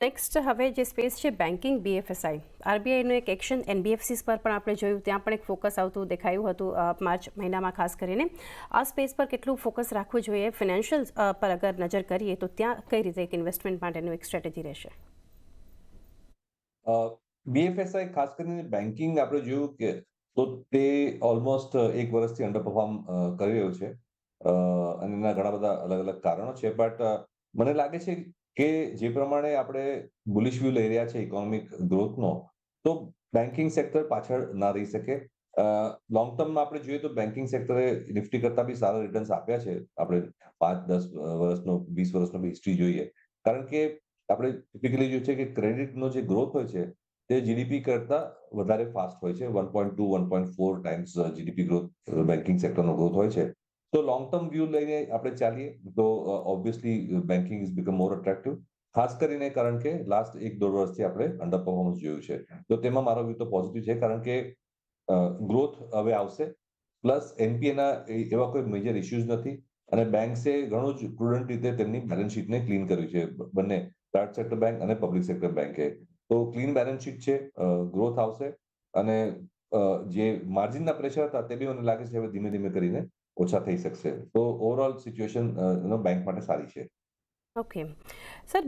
Next હવે જે space છે બેન્કિંગ BFSI આરબીઆઈનું એક એક્શન NBFCs પર પણ આપણે જોયું, ત્યાં પણ એક ફોકસ આવતું દેખાયું હતું માર્ચ મહિનામાં. ખાસ કરીને આ સ્પેસ પર કેટલું ફોકસ રાખવું જોઈએ, ફિનાન્શિયલ પર અગર નજર કરીએ તો ત્યાં કઈ રીતે એક ઇન્વેસ્ટમેન્ટ માટેનું એક સ્ટ્રેટેજી રહેશે? BFSI ખાસ કરીને બેન્કિંગ આપણે જોયું કે તો તે ઓલમોસ્ટ એક વર્ષથી અંડર પરફોર્મ કરી રહ્યું છે અને એના ઘણા બધા અલગ અલગ કારણો છે. બટ મને લાગે છે કે જે પ્રમાણે આપણે બુલિશ વ્યૂ લઈ રહ્યા છે ઇકોનોમિક ગ્રોથનો, તો બેન્કિંગ સેક્ટર પાછળ ના રહી શકે. લોંગ ટર્મમાં આપણે જોઈએ તો બેન્કિંગ સેક્ટરે નિફ્ટી કરતા બી સારા રિટર્ન્સ આપ્યા છે. આપણે 5-10 વર્ષનો 20 વર્ષનો બી હિસ્ટ્રી જોઈએ, કારણ કે આપણે ટિપિકલી જોયું છે કે ક્રેડિટનો જે ગ્રોથ હોય છે તે જીડીપી કરતા વધારે ફાસ્ટ હોય છે. 1.2 1.4 ટાઈમ્સ જીડીપી ગ્રોથ બેન્કિંગ સેક્ટરનો ગ્રોથ હોય છે. તો લોંગ ટર્મ વ્યૂ લઈને આપણે ચાલીએ તો obviously banking is become more attractive, ખાસ કરીને કારણ કે લાસ્ટ 1-1.5 વર્ષથી આપણે અંડર પરફોર્મન્સ જોયું છે. તો તેમાં મારો વ્યૂ તો પોઝિટિવ છે, કારણ કે ગ્રોથ હવે આવશે, પ્લસ એનપીએના એવા કોઈ મેજર ઇશ્યુઝ નથી અને બેંક્સે ઘણું જ પ્રુડન્ટ રીતે તેમની બેલેન્સ શીટને ક્લીન કર્યું છે, બંને પ્રાઇવેટ સેક્ટર બેંક અને પબ્લિક સેક્ટર બેંકે. તો ક્લીન બેલેન્સ શીટ છે, ગ્રોથ આવશે અને જે માર્જિનના પ્રેશર હતા તે બી મને લાગે છે હવે ધીમે ધીમે કરીને ઓછા થઈ શકશે. તો ઓવરઓલ સિચ્યુએશન બેંક માટે સારી છે. Okay sir,